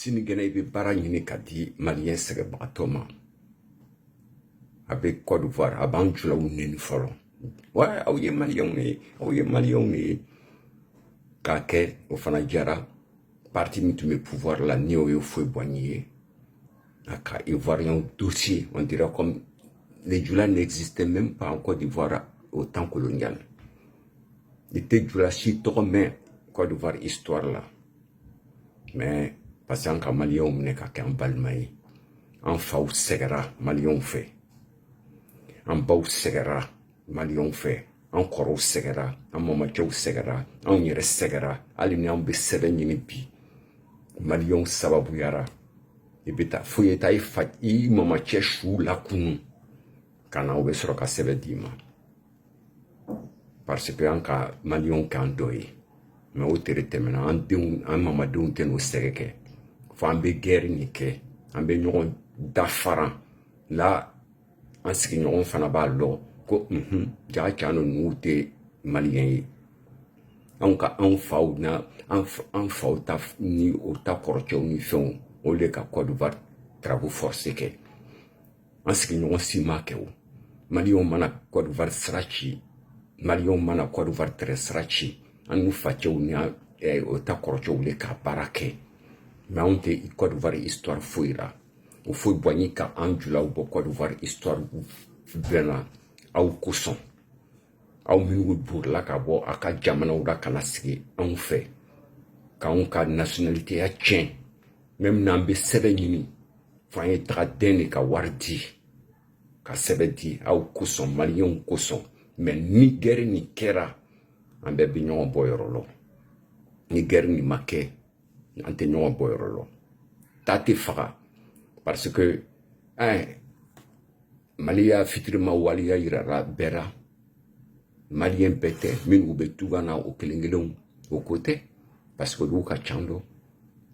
sini gana ibe bara ɲini ka di maliyɛn sɛgɛbagatɔ ma a bɛ Côte d'Ivoire a b'an julaw neni fɔlɔ wa aw ye maliyɛnw de ye k'a kɛ o fana jara parti min tun bɛ pouvoir la ni o ye foyi bɔnni ye a ka ivoirien dossier on dirait comme les Jula n'existaient même pas en Côte d'Ivoire au temps colonial i tɛ Jula si tɔgɔ mɛn Côte d'Ivoire histoire la mais parce que an ka maliyɛnw minɛ ka kɛ an balima ye an faw sɛgɛra maliyɛnw fɛ an baw sɛgɛra maliyɛnw fɛ an kɔrɔw sɛgɛra an mamacɛw sɛgɛra anw yɛrɛ sɛgɛra hali ni an bɛ sɛbɛn ɲini bi maliyɛnw sababuyara i bɛ taa fo i taa i mamacɛ su lakunu ka na o bɛ sɔrɔ ka sɛbɛn d'i ma parce que an ka maliyɛnw k'an dɔ ye mais o tere tɛmɛna an mamadenw tɛ n'o sɛgɛ kɛ fo an bɛ guerre nin kɛ an bɛ ɲɔgɔn dafara la an sigiɲɔgɔn fana b'a lɔ ko jaga cano ninnu tɛ maliyɛn ye anw faw na an faw ta ni o ta kɔrɔcɛw ni fɛnw o de ka Côte d'Ivoire travaux forcés kɛ an sigiɲɔgɔn si m'a kɛ o maliyɛnw mana Côte d'Ivoire sira ci maliyɛnw mana Côte d'Ivoire tɛrɛ sira ci an n'u facɛw ni o ta kɔrɔcɛw de ka baara kɛ mais anw tɛ Côte d'Ivoire histoire foyi la o foyi bɔnni ka an julaw bɔ Côte d'Ivoire histoire bɛɛ la aw kosɔn aw minnu burula ka bɔ a ka jamanaw la ka na sigi anw fɛ k'anw ka nationalité tiɲɛ même n'an bɛ sɛbɛn ɲini fo an ye taga den de ka wari di ka sɛbɛn di aw kosɔn maliyɛnw kosɔn mais ni guerre nin kɛra an bɛɛ bɛ ɲɔgɔn bɔ yɔrɔ la ni guerre nin ma kɛ an tɛ ɲɔgɔn bɔ yɔrɔ la ta tɛ faga parce que Mali y'a fitirima waliya yirara bɛɛ la maliyɛn bɛɛ tɛ minnu bɛ tugan na o kelen kelenw o ko tɛ parce que olu ka can dɔ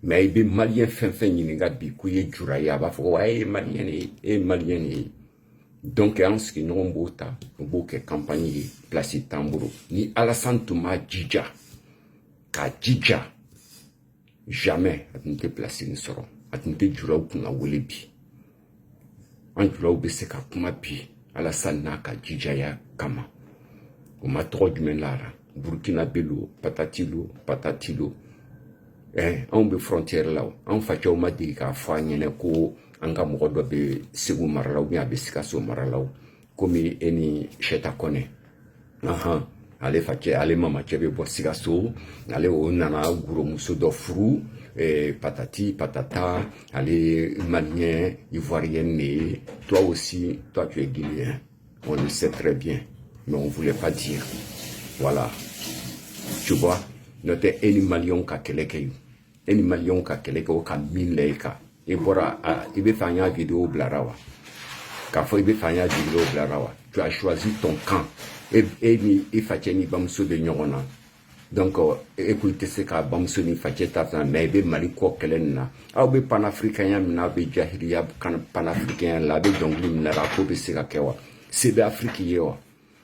mais i bɛ maliyɛn fɛn fɛn ɲininka bi k'u ye jura ye a b'a fɔ ko e ye maliyɛn de ye e ye maliyɛn de ye donc an sigiɲɔgɔn b'o ta u b'o kɛ campagne ye place t'an bolo ni Alassane tun m'a jija k'a jija jamais a tun tɛ place nin sɔrɔ a tun tɛ juraw kunna wele bi an julaw bɛ se ka kuma bi Alassane n'a ka jijaya kama o ma tɔgɔ jumɛn lara Burkina Belo patatilo patatilo anw bɛ frontière la anw facɛw ma deli k'a fɔ an ɲɛna ko an ka mɔgɔ dɔ bɛ Segu mara la ou bien a bɛ Sikaso mara la komi e ni Sɛta Kɔnɛ ale facɛ ale mamacɛ bɛ bɔ Sikaso ale o nana goromuso dɔ furu patati patata ale malien ivoirienne ne toi aussi toi tu es guinéen on le sait très bien mais on voulait pas dire voilà tu vois notre eni malien ka kɛlɛ kɛ eni malien ka kɛlɛ kɛ o ka min la i kan i bɔra i bɛ fɛ an y'a vidéo bilara wa k'a fɔ i bɛ fɛ an y'a vidéo bilara wa tu as choisi ton camp e ni i facɛ ni bamuso bɛ ɲɔgɔn na donc e ko i tɛ se ka bamuso ni facɛ ta fana mais i bɛ Mali kɔ kɛlɛ nin na aw bɛ panafricain min na aw bɛ jahiliya panafricain la a bɛ dɔnkili min na a ko bɛ se ka kɛ wa se bɛ Afrique ye wa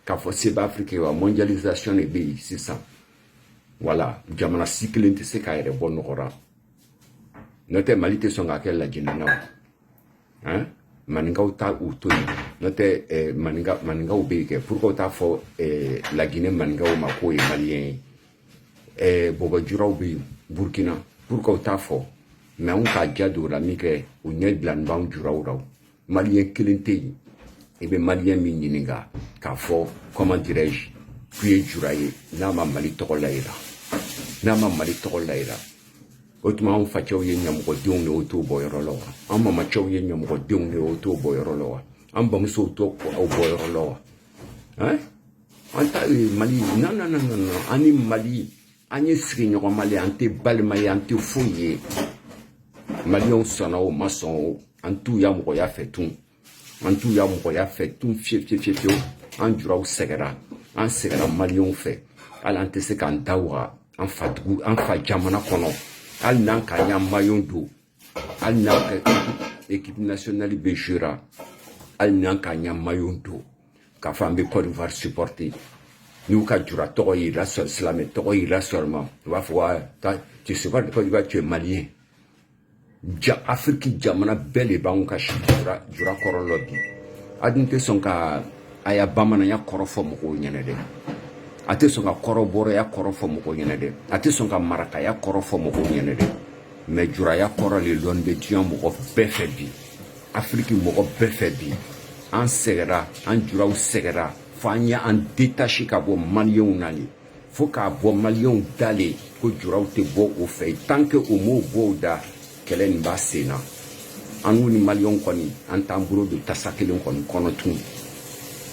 k'a fɔ se bɛ Afrique ye wa mondialisation de bɛ yen sisan voilà jamana si kelen tɛ se k'a yɛrɛ bɔ nɔgɔra n'o tɛ Mali tɛ sɔn k'a kɛ lajinɛ na maninkaw ta u to yen n'o tɛ maninkaw bɛ yen kɛ pourquoi t'a fɔ Laginɛ maninkaw ma k'o ye maliyɛn ye bɔbɔjuraw bɛ yen Burkina pourquoi t'a fɔ mais anw k'a ja don o la min kɛ u ɲɛ dilannen b'anw juraw la maliyɛn kelen tɛ yen i bɛ maliyɛn min ɲininka k'a fɔ comment dirais-je k'u ye jura ye n'a ma Mali tɔgɔ layira n'a ma Mali tɔgɔ layira o tuma anw facɛw ye ɲɛmɔgɔdenw de o t'o bɔ yɔrɔ la wa an mamacɛw ye ɲɛmɔgɔdenw de o t'o bɔ yɔrɔ la wa an bamusow t'o bɔ yɔrɔ la wa an ta Mali non an ni Mali an ye sigiɲɔgɔn Mali an tɛ balima ye an tɛ foyi ye maliyɛnw sɔnna o ma sɔn o an t'u ya mɔgɔya fɛ tun an t'u ya mɔgɔya fɛ tun fiyewu an juraw sɛgɛra an sɛgɛra maliyɛnw fɛ hali an tɛ se k'an da waga an fa jamana kɔnɔ hali n'an ka ɲa maillot don hali n'an ka équipe nationale bɛ jouera hali n'an ka ɲa maillot don k'a fɔ an bɛ Côte d'Ivoire supporter n'u ka jura tɔgɔ yira silamɛ tɔgɔ yira seulement u b'a fɔ tu sais pas de Côte d'Ivoire tu es malien Afrique jamana belle b'anw ka jura kɔrɔ lɔ bi a dun tɛ sɔn ka a ya bamananya kɔrɔ fɔ mɔgɔw ɲɛna dɛ a tɛ sɔn ka kɔrɔbɔrɔya kɔrɔ fɔ mɔgɔw ɲɛna dɛ a tɛ sɔn ka marakaya kɔrɔ fɔ mɔgɔw ɲɛna dɛ mais juraya kɔrɔ le lɔn bɛ diɲɛ mɔgɔ bɛɛ fɛ bi Afrique mɔgɔ bɛɛ fɛ bi an sɛgɛra an juraw sɛgɛra fo an ye an détaché ka bɔ maliyɛnw na le fo k'a bɔ maliyɛnw da le ko juraw tɛ bɔ o fɛ tant que o m'o bɔ o da kɛlɛ nin b'a sen na an n'u ni maliyɛnw kɔni an t'an bolo don tasa kelen kɔni kɔnɔ tun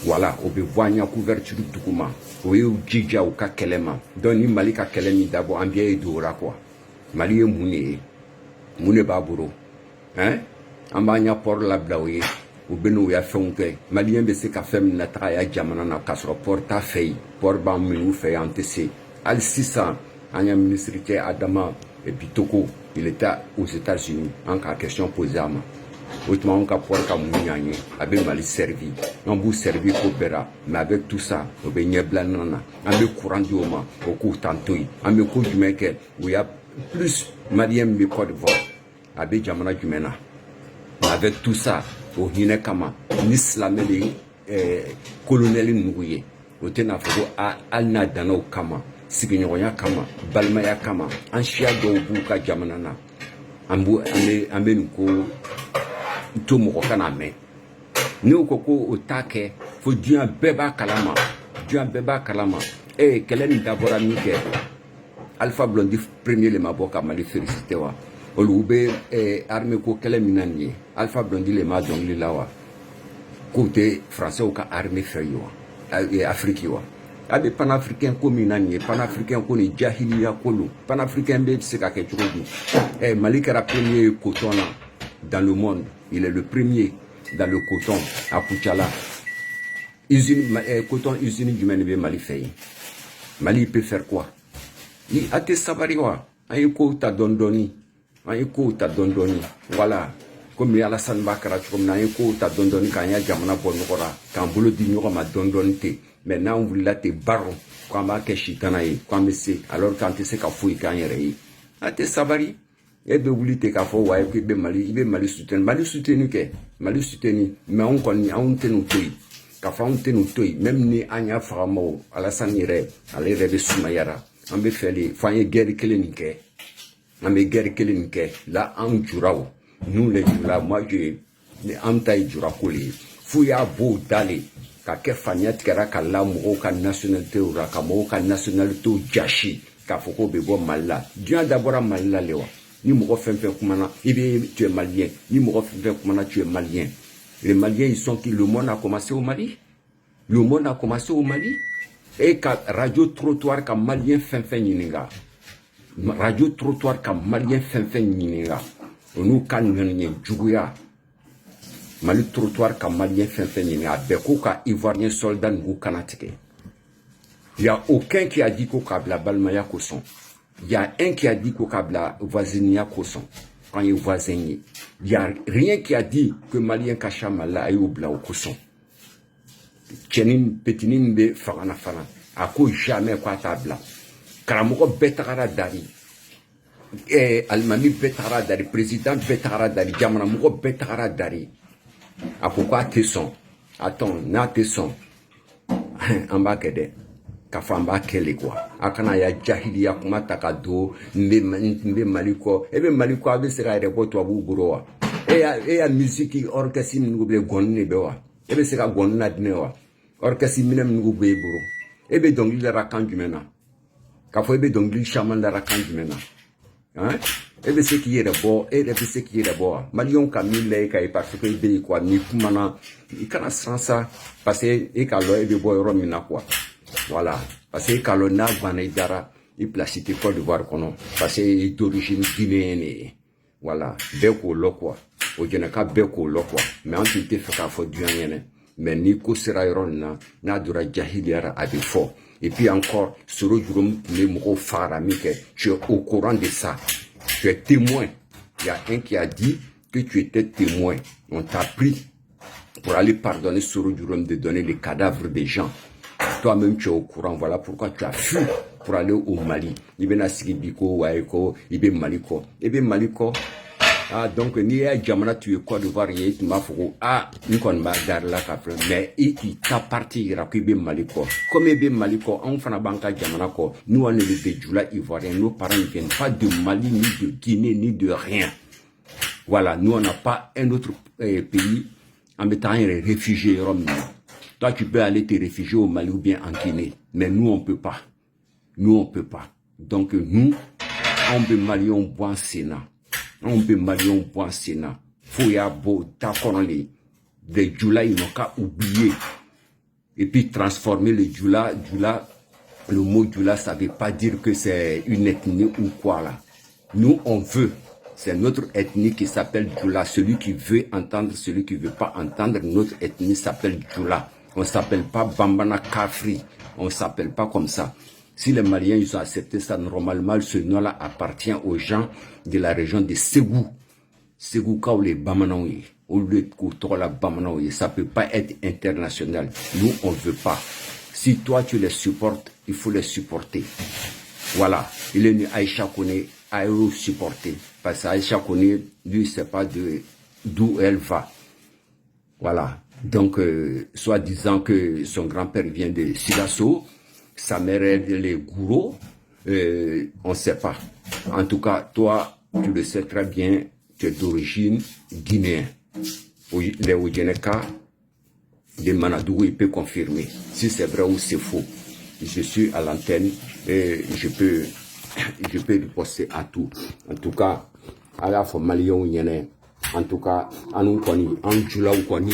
voilà o bɛ bɔ an ɲa couverture duguma o y'u jija u ka kɛlɛ ma donc ni Mali ka kɛlɛ min dabɔ an bɛɛ ye dogora quoi Mali ye mun de ye mun de b'a bolo hein an b'an ɲa port labila o ye u bɛ n'u ya fɛnw kɛ maliyɛn bɛ se ka fɛn min nataga ya jamana na k'a sɔrɔ port t'a fɛ yen port b'an minnu fɛ yan an tɛ se hali sisan an ya ministre cɛ Adama Bitoko il était aux États-Unis en ka question posée à ma o tuma an ka port ka mun y'an ye a bɛ Mali servi an b'u servi ko bɛɛ la mais avec tout ça o bɛ ɲɛbila na an bɛ courant di o ma o k'u t'an to yen an bɛ ko jumɛn kɛ u y'a plus maliyɛn bɛ Côte d'Ivoire a bɛ jamana jumɛn na avec tout ça o hinɛ kama ni silamɛ de colonel ninnu ye o tɛ n'a fɔ ko hali n'a danna o kama sigiɲɔgɔnya kama balimaya kama an siya dɔw b'u ka jamana na an bɛ nin ko to mɔgɔ kana mɛn n'o ko ko o t'a kɛ fo diɲɛ bɛɛ b'a kalama kɛlɛ nin dabɔra min kɛ Alpha Blondy premier le ma bɔ ka Mali félicité wa olu bɛ armée ko kɛlɛ min na nin ye Alpha Blondy le ma dɔnkili la wa k'o tɛ français ka armée fɛ ye wa Afrique wa a bɛ panafricain ko min na nin ye panafricain ko ni jahiliya ko don panafricain bɛ se ka kɛ cogo di Mali kɛra premier coton na dans le monde il est le premier dans le coton à Kucala coton usine jumɛn de bɛ Mali fɛ yen Mali peut faire quoi ni a tɛ sabari wa an ye kow ta dɔɔni dɔɔni voilà comme Alassane b'a kɛra cogo min na an ye kow ta dɔɔni k'an ya jamana bɔ ɲɔgɔn la k'an bolo di ɲɔgɔn ma dɔɔni ten mais n'an wulila ten baro k'an b'a kɛ sitana ye k'an bɛ se alors k'an tɛ se ka foyi k'an yɛrɛ ye a tɛ sabari e bɛ wuli ten k'a fɔ wa i bɛ Mali soutenir Mali soutenir mais anw kɔni anw tɛ n'u to yen k'a fɔ anw tɛ n'u to yen même ni an y'a faga ma o Alassane yɛrɛ ale yɛrɛ bɛ sumayara an bɛ fɛ de fo an ye guerre kelen nin kɛ la an juraw nous les jura moi an ta ye jura ko le ye f'u y'a bɔ o da le ka kɛ faniya tigɛra ka la mɔgɔw ka nationalité la ka mɔgɔw ka nationalité jasi k'a fɔ k'o bɛ bɔ Mali la diɲɛ dabɔra Mali la le wa ni mɔgɔ fɛn fɛn kumana tu es malien ni mɔgɔ fɛn fɛn kumana tu es malien les Maliens ils sont qui le monde a commencé au Mali et ka radio trottoir ka malien fɛn fɛn ɲininka radio trottoir ka malien fɛn fɛn ɲininka o n'u ka ŋaniɲɛ juguya Mali trottoir ka malien fɛn fɛn ɲininka a bɛɛ ko ka ivoirien soldat ninnu kana tigɛ il y a aucun qui a dit ko k'a bila balimaya kosɔn il y a un qui a dit ko k'a bila voisiniya kosɔn quand ye voisin ye il y a rien qui a dit que malien ka ca Mali la a y'o bila o kosɔn cɛnin petinin bɛ fangana fana a ko jamais ko a t'a bila karamɔgɔ bɛɛ tagara dari alimami bɛɛ tagara dari président bɛɛ tagara dari jamanamɔgɔ bɛɛ tagara dari a ko k'a tɛ sɔn attends n'a tɛ sɔn an b'a kɛ dɛ k'a fɔ an b'a kɛ le quoi a kana ya jahiliya kuma ta ka don n bɛ Mali kɔ e bɛ Mali kɔ a bɛ se ka yɛrɛ bɔ tubabuw bolo wa e ya musique orchestre minnu bɛ gɔnni de bɛ wa e bɛ se ka gɔnni ladinɛ wa orchestre minɛ minnu bɛ e bolo e bɛ dɔnkili lara kan jumɛn na k'a fɔ e bɛ dɔnkili caman lara kan jumɛn na e bɛ se k'i yɛrɛ bɔ wa maliyɛnw ka min lajɛ ka ye parce que e bɛ yen quoi n'i kumana i kana siran sa parce que e k'a dɔn e bɛ bɔ yɔrɔ min na quoi voilà parce que e k'a dɔn n'a banna i dara i place tɛ Côte d'Ivoire kɔnɔ parce que i d'origine guinéenne de ye voilà bɛɛ k'o lɔ quoi o jɛnɛka bɛɛ k'o lɔ quoi mais an tun tɛ fɛ k'a fɔ diɲɛ ɲɛna mais ni ko sera yɔrɔ nin na n'a donna jahiliyara a bɛ fɔ et puis encore Soro Jurum tun bɛ mɔgɔw fagara min kɛ tu es au courant de ça tu es témoin il y a un qui a dit que tu étais témoin on t'a pris pour aller pardonner Soro Jurum de donner les cadavres des gens toi-même tu es au courant voilà pourquoi tu as fui pour aller au Mali i bɛna sigi bi ko waye ko i bɛ Mali kɔ Ah, donc, ni ya jamana tu es Côte d'Ivoire, tu m'as fait, ah, nous qu'on m'a gardé là, mais il t'a parti, il a pris Maliko. Comme il Maliko, on fait un banca jamana ko, nous on est des Djoula ivoiriens, nos parents ne viennent pas de Mali, ni de Guinée, ni de rien. Voilà, nous on n'a pas un autre pays en mettant un réfugié. Toi, tu peux aller te réfugier au Mali ou bien en Guinée, mais nous on peut pas. Nous on peut pas. Donc nous, on peut Mali, on boit en Sénat. On peut Mali, on boit en Sénat. Faut y avoir d'accord les Djoula, ils n'ont qu'à oublier. Et puis transformer le Djoula. Le mot Djoula, ça ne veut pas dire que c'est une ethnie ou quoi là. Nous, on veut. C'est notre ethnie qui s'appelle Djoula. Celui qui veut entendre, celui qui ne veut pas entendre, notre ethnie s'appelle Djoula. On ne s'appelle pas Bambana Kafri. On ne s'appelle pas comme ça. Si les Maliens ils ont accepté ça, normalement, ce nom-là appartient aux gens de la région de Ségou. Ségou Kao les Bamanaouye. Au lieu de la Bamanaouye, ça ne peut pas être international. Nous, on ne veut pas. Si toi, tu les supportes, il faut les supporter. Voilà. Il est Aïcha Kone à supporter. Parce qu'Aïcha Kone, lui, il ne sait pas d'où elle va. Voilà. Donc, soit disant que son grand-père vient de Silasso, sa mère est les Gouro, on ne sait pas. En tout cas, toi, tu le sais très bien, tu es d'origine guinéenne. Les Oudjeneka de Manadougou, il peut confirmer si c'est vrai ou c'est faux. Je suis à l'antenne et je peux riposter à tout. En tout cas, à la fois malien ou yéné, en tout cas, en nous connaît, en Djoula ou connaît,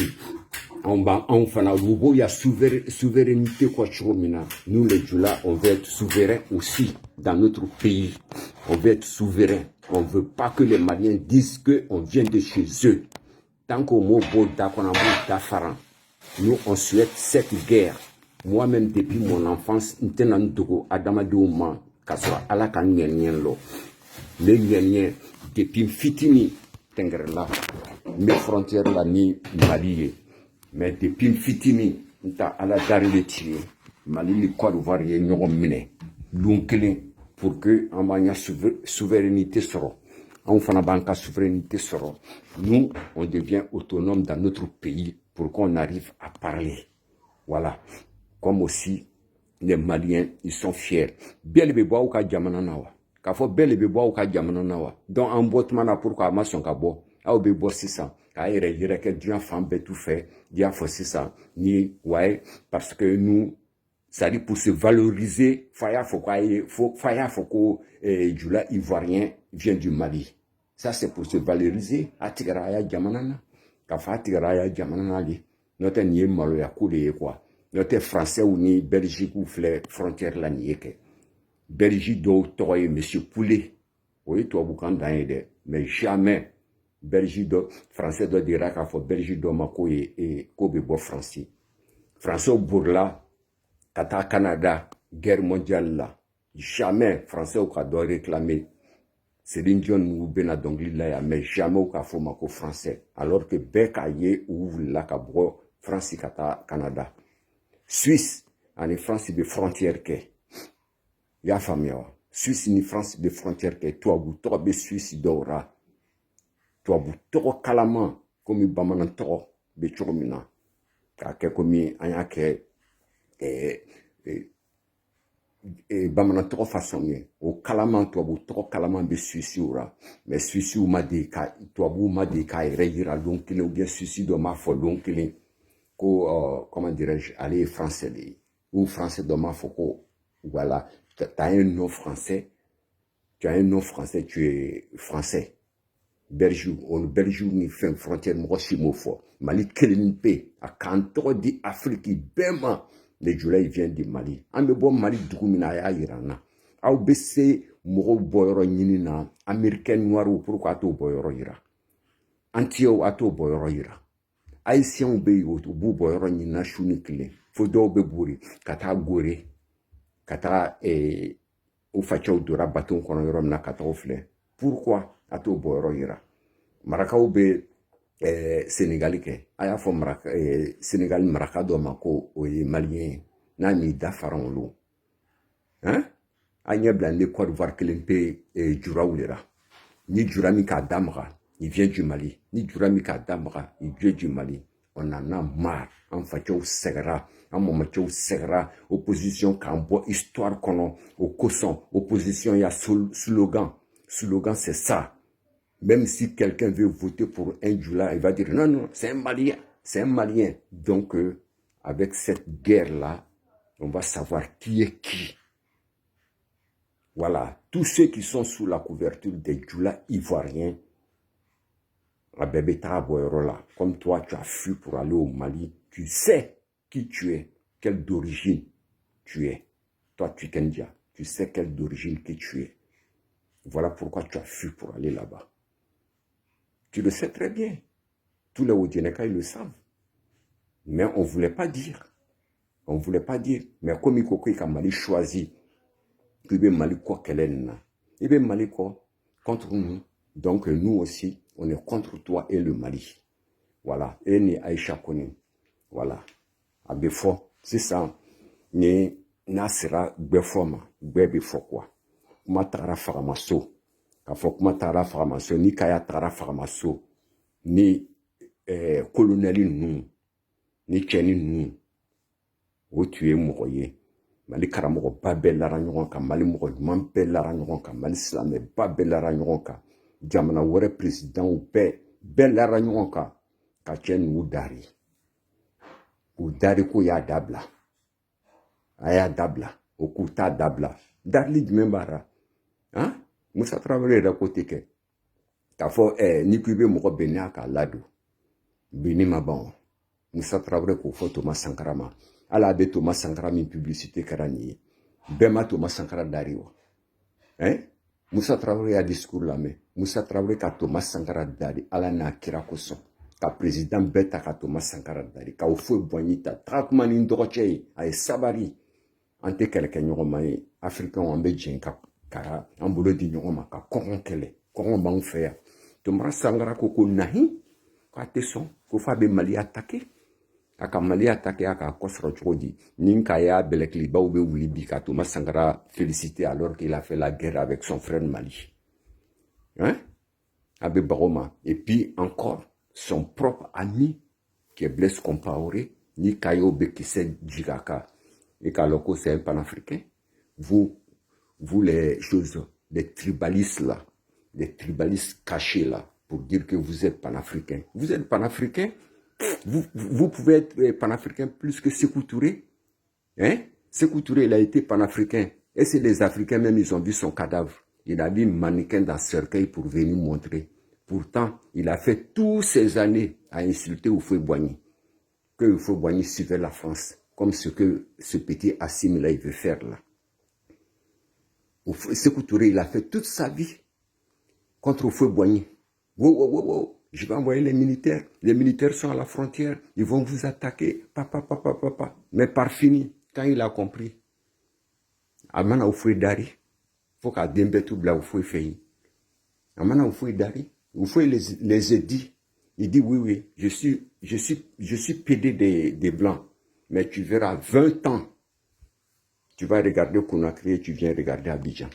en fana rubo, il y a souveraineté quoi chomina. Nous les Djoula, on veut être souverain aussi dans notre pays. On veut être souverain. On ne veut pas que les Maliens disent qu'on vient de chez eux. Tant qu'au mot Boda, qu'on a mot d'Afaran, nous on souhaite cette guerre. Moi-même, depuis mon enfance, Adamadouma, Kaswa, Alaka Nyenyen Lo. Les Nyenyen, depuis Fitini, Tengrela, mes frontières là, ni Mali. Mais depuis Fitini, nta ala dari le tirer. Mali li Côte d'Ivoire ye ñogo mine. Lunkelen pour que en banya souveraineté soro. On fana banka souveraineté soro. Nous, on devient autonome dans notre pays pour qu'on arrive à parler. Voilà. Comme aussi les Maliens, ils sont fiers. Bel bebo ou ka jamana nawa. Ka fo bel bebo ou ka jamana nawa. Donc en botmana pourquoi ma son ka bo. A bebo 600. Ka yere que Dieu fan be tout fait. Dieu faut 600. Ni ouais parce que nous ça dit pour se valoriser, Faya faut que Djoula ivoirien vient du Mali. Ça c'est pour se valoriser. Atigraya jamanana. Ka fa atigraya jamanana li. Notre nié malo ya koule quoi. Notre français ou ni Belgique ou flé frontière la nié que. Belgique do toye monsieur Poulet. Oui, toi boucan d'aide. Mais jamais Belgique do français do dira qu'a faut Belgique do mako et kobe bo français. Français au bourla. Kata Canada, guerre mondiale là, jamais français au cas doit réclamer. Céline Dion ou Benadongli là, mais jamais au cas faut mako français. Alors que Bekaye ou la cabro France kata Canada. Suisse, en France de frontière que. Ya famille. Suisse ni France de frontière que. Toi vous tobe Suisse d'ora. Toi vous toro kalaman comme bamanan toro be choromina. Ka ke komi anya ke bamanan tɔgɔ façon ye o kalaman tubabu tɔgɔ kalaman bɛ suisiw ra mais suisiw ma de ka tubabu ma de k'a yɛrɛ yira don kelen ou bien suisi dɔ m'a fɔ don kelen ko comment dirais-je ale ye français de ye ou français dɔ m'a fɔ ko voilà t'as un nom français tu as un nom français tu es français Belgique ni fɛn frontière mɔgɔ si m'o fɔ Mali kelen pe a k'an tɔgɔ di Afrique bɛɛ ma. Les Djoula ils viennent du Mali. An be bo Mali dugu min na a y'a yira n na. Aw be se mɔgɔw bɔyɔrɔ ɲini na américain noir pourquoi a t'o bɔyɔrɔ yira. Antillais a t'o bɔyɔrɔ yira. Haïtiens be yen u b'u bɔyɔrɔ ɲini na su ni tile. Fo dɔw be bori ka taa gore ka taa u facɛw dora bateau kɔnɔ yɔrɔ min na ka taa o filɛ. Pourquoi a t'o bɔyɔrɔ yira. Marakaw be Sénégali kɛ a y'a fɔ Sénégali maraka dɔ ma ko o ye malien ye n'a m'i dafara olu hein a ɲɛ bila ne Côte d'Ivoire kelen pe juraw de la ni jura min k'a da maga Il vient du Mali. Ni Djuramika Damra, il vient du Mali. On en a marre. En fait, au Segra, en moment au Segra, opposition Cambo, histoire qu'on a, au Cosson, opposition, il y a slogan. Slogan, c'est ça. Même si quelqu'un veut voter pour un Djoula, il va dire non, non, c'est un Malien. C'est un Malien. Donc, avec cette guerre-là, on va savoir qui est qui. Voilà. Tous ceux qui sont sous la couverture des Djoula ivoiriens, comme toi, tu as fui pour aller au Mali, tu sais qui tu es, quelle d'origine tu es. Toi, tu Kendia, tu sais quelle d'origine que tu es. Voilà pourquoi tu as fui pour aller là-bas. Tu le sais très bien. Tous les Odineka, ils le savent. Mais on ne voulait pas dire. On ne voulait pas dire. Mais comme il a Mali choisi, il veut Mali quoi qu'elle est. Il veut Mali quoi contre nous. Donc nous aussi, on est contre toi et le Mali. Voilà. Et ni Aïcha Kone. Voilà. À Befo, c'est ça. Ni Nasira Befoma. Befo quoi. Kuma tara faramaso. Kafo kuma tara faramaso. Ni kaya tara faramaso. Ni coloneli nous. Ni tcheni nous. Où tu es mourrier. Mali karamoko ba bɛɛ lara ɲɔgɔn kan, Mali mɔgɔ ɲuman bɛɛ lara ɲɔgɔn kan, Mali silamɛ ba bɛɛ lara ɲɔgɔn kan, jamana wɛrɛ présidentw bɛɛ lara ɲɔgɔn kan ka cɛ ninnu dari. U dari ko y'a dabila. A y'a dabila. O k'u t'a dabila. Darili jumɛn b'a ra? Hein? Musa Traoré yɛrɛ ko tɛ kɛ. K'a fɔ ni ko i bɛ mɔgɔ bɛnnen a k'a ladon. Benni ma ban. Musa Traoré k'o fɔ Thomas Sankara ma. Ala be Thomas Sankara min publicité kɛra nin ye. Bɛɛ ma Thomas Sankara dari wa. Hein? Musa Traoré y'a discours lamɛn. Musa Traoré ka Thomas Sankara dari Ala n'a kira kosɔn. Ka président bɛɛ ta ka Thomas Sankara dari. K'aw foyi bɔnni ta. Taga kuma ni n dɔgɔcɛ ye. A ye sabari. An tɛ kɛlɛkɛ ɲɔgɔn ma ye. Africain an bɛ jɛn ka an bolo di ɲɔgɔn ma ka kɔngɔ kɛlɛ. Kɔngɔ b'anw fɛ yan. Thomas Sankara ko ko nahi. K'a tɛ sɔn. Ko f'a bɛ Mali attaquer. A ka Mali attaquer a ka kɔsɔrɔ cogo di. Ni ka y'a bɛlɛkilibaw bɛ wuli bi ka Thomas Sankara féliciter alors qu'il a fait la guerre avec son frère Mali. Hein? A bɛ bago ma. Et puis encore, son propre ami qui est Blaise Compaoré, ni Kayo Bekise Djigaka, et Kaloko c'est un panafricain. Vous les choses, les tribalistes là, les tribalistes cachés là, pour dire que vous êtes panafricain. Vous êtes panafricain? Vous pouvez être panafricain plus que Sékou Touré. Hein? Sékou Touré, il a été panafricain. Et c'est les Africains même, ils ont vu son cadavre. Il a mis un mannequin dans ce cercueil pour venir montrer. Pourtant, il a fait toutes ces années à insulter Houphouët-Boigny. Que Houphouët-Boigny suivait la France. Comme ce que ce petit Assim là, il veut faire là. Sékou Touré, il a fait toute sa vie contre Houphouët-Boigny. Wow. Je vais envoyer les militaires. Les militaires sont à la frontière. Ils vont vous attaquer. Papa. Mais par fini, quand il a compris, Amana Houphouët Dari, faut qu'à Dembetou Bla Houphouët Feyi. Amana Houphouët Dari, Houphouët les a dit. Il dit oui, je suis pédé des Blancs. Mais tu verras 20 ans. Tu vas regarder Conakry et tu viens regarder Abidjan.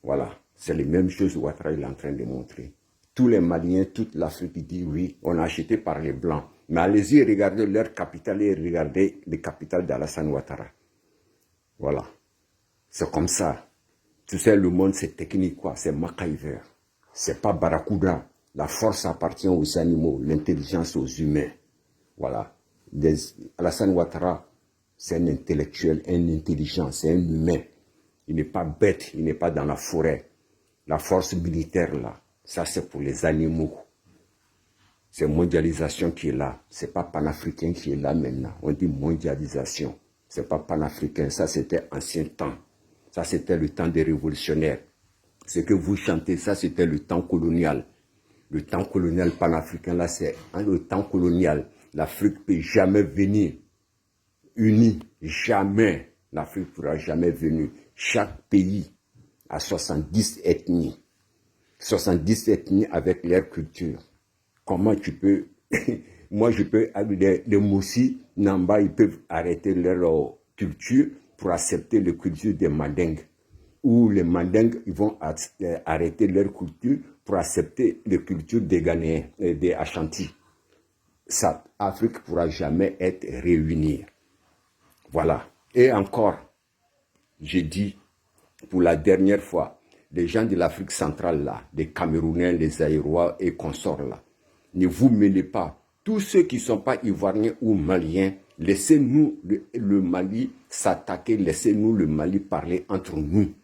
Voilà. C'est les mêmes choses que Ouattara est en train de montrer. Tous les Maliens, toute l'Afrique dit oui, on a acheté par les Blancs. Mais allez-y regarder leur capitale et regardez les capitales d'Alassane Ouattara. Voilà. C'est comme ça. Tu sais, le monde, c'est technique, quoi. C'est MacGyver. C'est pas Barracuda. La force appartient aux animaux, l'intelligence aux humains. Voilà. Alassane Ouattara, c'est un intellectuel, un intelligent, c'est un humain. Il n'est pas bête, il n'est pas dans la forêt. La force militaire, là, ça c'est pour les animaux. C'est mondialisation qui est là. C'est pas panafricain qui est là maintenant. On dit mondialisation. C'est pas panafricain. Ça c'était ancien temps. Ça c'était le temps des révolutionnaires. Ce que vous chantez, ça c'était le temps colonial. Le temps colonial panafricain, là c'est le temps colonial. L'Afrique ne peut jamais venir unie. Jamais. L'Afrique ne pourra jamais venir. Chaque pays a 70 ethnies. 70 ethnies avec leur culture. Comment tu peux... Moi, je peux... Les Moussi, Namba, ils peuvent arrêter leur culture pour accepter la culture des Mandingues. où les Mandingues ils vont arrêter leur culture pour accepter les cultures des Ghanéens et des Ashanti. Ça, Afrique ne pourra jamais être réunie. Voilà. Et encore, j'ai dit pour la dernière fois, les gens de l'Afrique centrale là, les Camerounais, les Aïrois et consorts là, ne vous mêlez pas. Tous ceux qui ne sont pas Ivoiriens ou Maliens, laissez-nous le Mali s'attaquer, laissez-nous le Mali parler entre nous.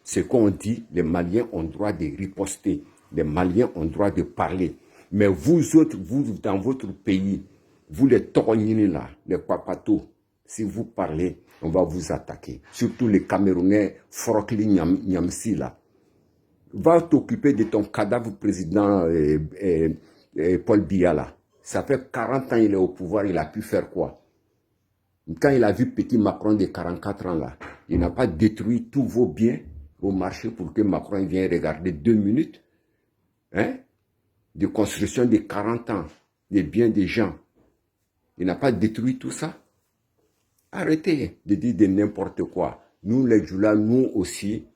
Ce qu'on dit, les Maliens ont droit de riposter, les Maliens ont droit de parler. Mais vous autres, vous dans votre pays, vous les Toronini là, les Papatos, si vous parlez, on va vous attaquer. Surtout les Camerounais, Frokli Nyamsi là. Va t'occuper de ton cadavre président Paul Biya là. Ça fait 40 ans qu'il est au pouvoir, il a pu faire quoi? Quand il a vu petit Macron de 44 ans là, il n'a pas détruit tous vos biens au marché pour que Macron vienne regarder 2 minutes. Hein? De construction de 40 ans, des biens des gens. Il n'a pas détruit tout ça. Arrêtez de dire de n'importe quoi. Nous les Djoula, nous aussi,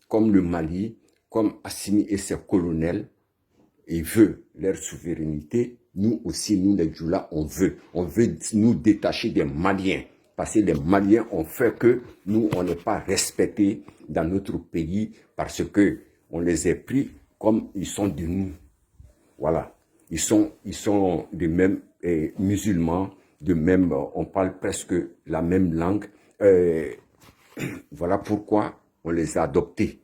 comme le Mali, comme Assimi et ses colonels, ils veulent leur souveraineté. Nous aussi, nous les Djoula, on veut nous détacher des Maliens. Parce que les Maliens ont fait que nous, on n'est pas respectés dans notre pays parce que on les a pris comme ils sont de nous. Voilà. Ils sont de même musulmans, de même, on parle presque la même langue. Voilà pourquoi on les a adoptés.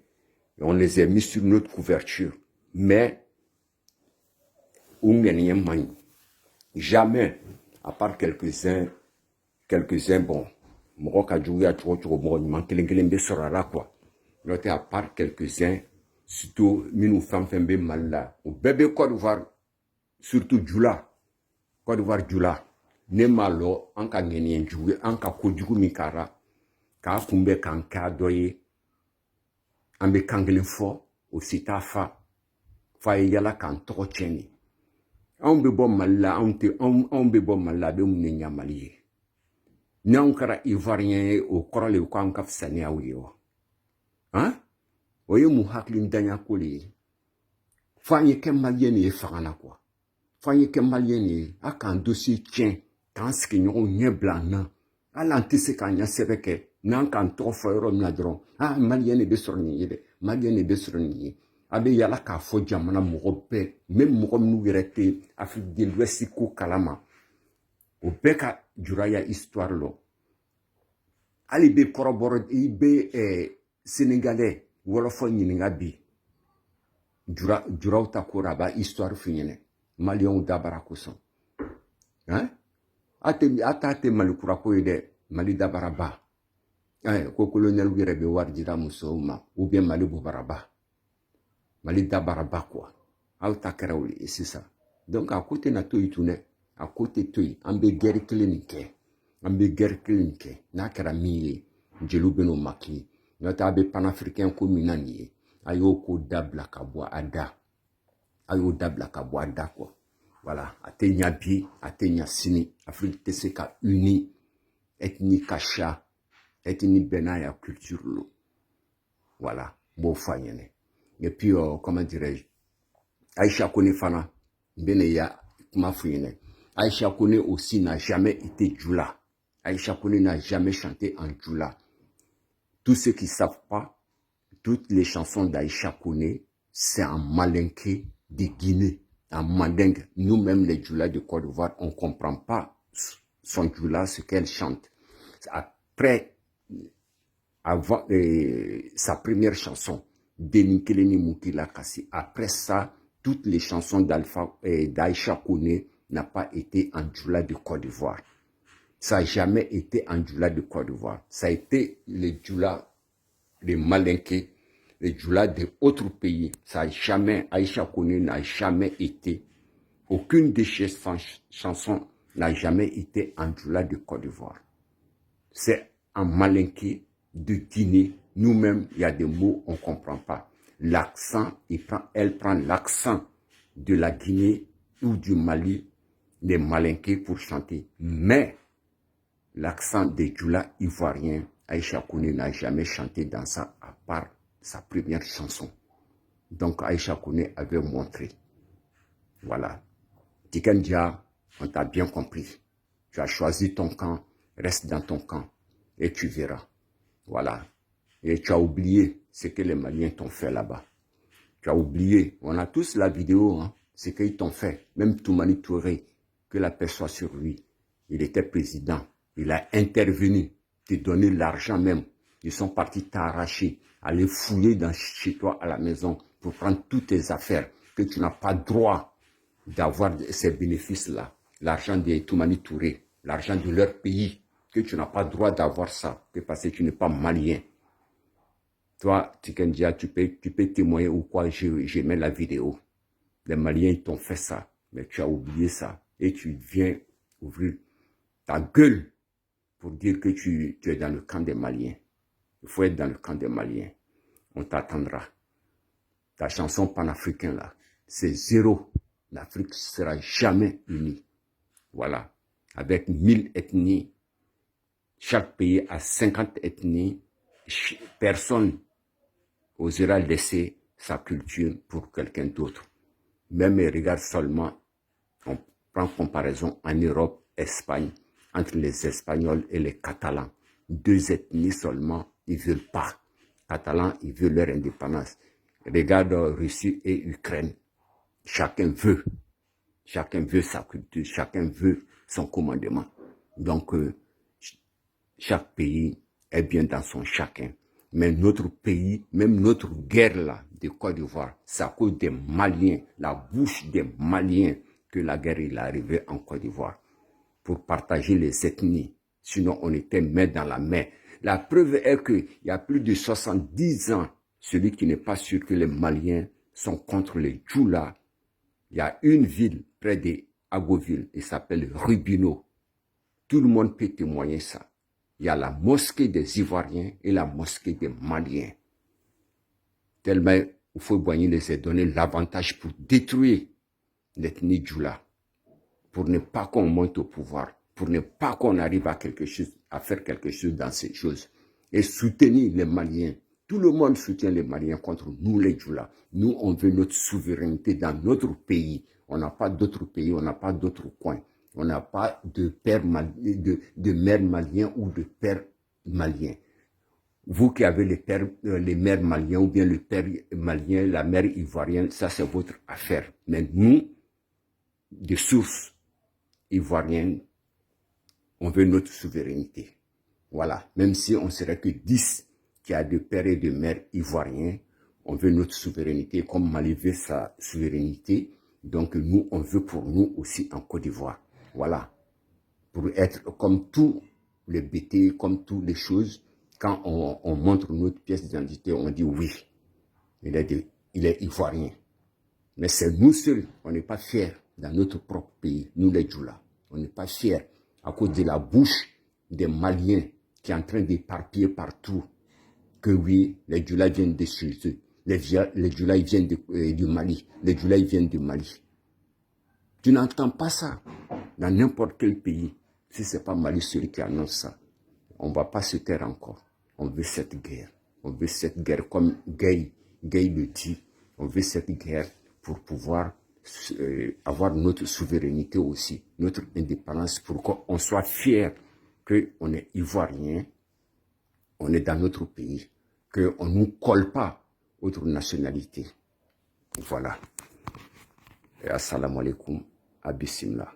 Et on les a mis sur notre couverture. Mais, jamais, à part quelques-uns, bon, à part quelques-uns, surtout, nous femmes mal là. Au bébé Côte d'Ivoire, surtout Djoula, Côte d'Ivoire Djoula, ne malo, en ka ngenien joué, en ka kojugu mikara, ka kumbe kanka doye, ambe kangelen fo, au sita fa yala kan toko cheni. On be bon mal là, on be bon mal là, be mouné nyamali. N'on kara Ivoirien au korale ou quand kaf sani a ouyo. Hein? Oye mou haklin danya koli. Fanye ke malien ye fagana quoi. Fanye ke malien ye, a kan dossier tien, kan ski nyon nye blanc nan. A l'antise kan nya sebeke, nan kan toko foyro mnadron. Ah, malien e besorni yebe, malien e besorni ye. Abe yala ka fo jamana mogobe, même mogom nou yerete, Afrique de l'Ouest ko kalama. O beka juraya histoire lo. Ali be koroboro, ibe Sénégalais, wolofo nyininga bi. Jura utakura ba histoire finyene. Malion dabara kuson. Hein? Ate malikura ko yede, Mali dabara ba. Ko colonel wirebe warjira musouma, ou bien Mali bubaraba. Mali dabara ba quoi. Auta keraouli, c'est ça. Donc à côté na toi itune, à côté toi, ambe guerre clinique. Ambe guerre clinique. Na kera miye, njelu beno maki. Nota abe panafricain ko minani. Ayo ko dabla kabwa ada. Ayo dabla kabwa ada quoi. Voilà. Atenya bi, atenya sini. Afrique te se ka uni. Ethnie kacha. Ethnie benaya culture lo. Voilà. Bon fanyene. Et puis, comment dirais-je? Aïcha Kone Fana. Beneya, kuma fuyene. Aïcha Kone aussi n'a jamais été Djoula. Aïcha Kone n'a jamais chanté en Djoula. Tous ceux qui ne savent pas, toutes les chansons d'Aïcha Kone, c'est en malinké de Guinée, en mandingue. Nous-mêmes, les Djoula de Côte d'Ivoire, on ne comprend pas son Djoula, ce qu'elle chante. Après, avant sa première chanson, Denikeleni Moukila Kassi, après ça, toutes les chansons d'Aïcha Kone n'ont pas été en Djoula de Côte d'Ivoire. Ça n'a jamais été en Djoula de Côte d'Ivoire. Ça a été les Djoula, les Malinké, les Djoula d'autres pays. Ça n'a jamais, Aïcha Kone n'a jamais été, aucune de ces chansons n'a jamais été en Djoula de Côte d'Ivoire. C'est en Malinké de Guinée. Nous-mêmes, il y a des mots on ne comprend pas. L'accent, elle prend l'accent de la Guinée ou du Mali, des Malinké pour chanter. Mais l'accent des Djoula ivoiriens, Aïcha Kone n'a jamais chanté dans ça, à part sa première chanson. Donc Aïcha Koné avait montré. Voilà. Tiken Jah, on t'a bien compris. Tu as choisi ton camp, reste dans ton camp et tu verras. Voilà. Et tu as oublié ce que les Maliens t'ont fait là-bas. Tu as oublié. On a tous la vidéo, hein, ce qu'ils t'ont fait. Même Toumani Touré, que la paix soit sur lui. Il était président. Il a intervenu, te donner l'argent même. Ils sont partis t'arracher, aller fouiller chez toi à la maison pour prendre toutes tes affaires que tu n'as pas droit d'avoir ces bénéfices-là. L'argent de Toumani Touré, l'argent de leur pays, que tu n'as pas droit d'avoir ça, que parce que tu n'es pas malien. Toi, Tiken Jah, tu peux témoigner ou quoi, je mets la vidéo. Les Maliens t'ont fait ça, mais tu as oublié ça. Et tu viens ouvrir ta gueule pour dire que tu es dans le camp des Maliens. Il faut être dans le camp des Maliens. On t'attendra. Ta chanson panafricaine là, c'est zéro. L'Afrique ne sera jamais unie. Voilà. Avec 1000 ethnies, chaque pays a 50 ethnies. Personne osera laisser sa culture pour quelqu'un d'autre. Même regarde seulement, on prend comparaison en Europe, Espagne, entre les Espagnols et les Catalans. 2 ethnies seulement, ils ne veulent pas. Catalans, ils veulent leur indépendance. Regarde Russie et Ukraine. Chacun veut sa culture, chacun veut son commandement. Donc, chaque pays est bien dans son chacun. Mais notre pays, même notre guerre là, de Côte d'Ivoire, c'est à cause des Maliens, la bouche des Maliens, que la guerre est arrivée en Côte d'Ivoire. Pour partager les ethnies. Sinon, on était main dans la main. La preuve est qu'il y a plus de 70 ans, celui qui n'est pas sûr que les Maliens sont contre les Djoula, il y a une ville près d'Agoville, il s'appelle Rubino. Tout le monde peut témoigner ça. Il y a la mosquée des Ivoiriens et la mosquée des Maliens. Tellement Houphouët-Boigny les a donné l'avantage pour détruire l'ethnie Djoula, pour ne pas qu'on monte au pouvoir, pour ne pas qu'on arrive à faire quelque chose dans ces choses. Et soutenir les Maliens. Tout le monde soutient les Maliens contre nous les Djoula. Nous, on veut notre souveraineté dans notre pays. On n'a pas d'autres pays, on n'a pas d'autres coins. On n'a pas de mère malien ou de père malien. Vous qui avez les mères maliens ou bien le père malien, la mère ivoirienne, ça c'est votre affaire. Mais nous, de sources ivoiriennes, on veut notre souveraineté. Voilà. Même si on serait que 10 qui a de pères et de mères ivoiriens, on veut notre souveraineté, comme Mali veut sa souveraineté. Donc nous, on veut pour nous aussi en Côte d'Ivoire. Voilà. Pour être comme tous les BT, comme toutes les choses, quand on montre notre pièce d'identité, on dit oui, il est ivoirien. Mais c'est nous seuls, on n'est pas fiers dans notre propre pays, nous les Djoula. On n'est pas fiers à cause de la bouche des Maliens qui est en train d'éparpiller partout que oui, les Djoula viennent de chez eux. Les Djoula, ils viennent du Mali. Les Djoula, ils viennent du Mali. Tu n'entends pas ça dans n'importe quel pays. Si ce n'est pas Mali celui qui annonce ça, on ne va pas se taire encore. On veut cette guerre. On veut cette guerre comme Gay le dit. On veut cette guerre pour pouvoir avoir notre souveraineté aussi, notre indépendance, pour qu'on soit fier qu'on est ivoirien, on est dans notre pays, qu'on ne nous colle pas autre nationalité. Voilà. Et assalamu alaikum, abissimla.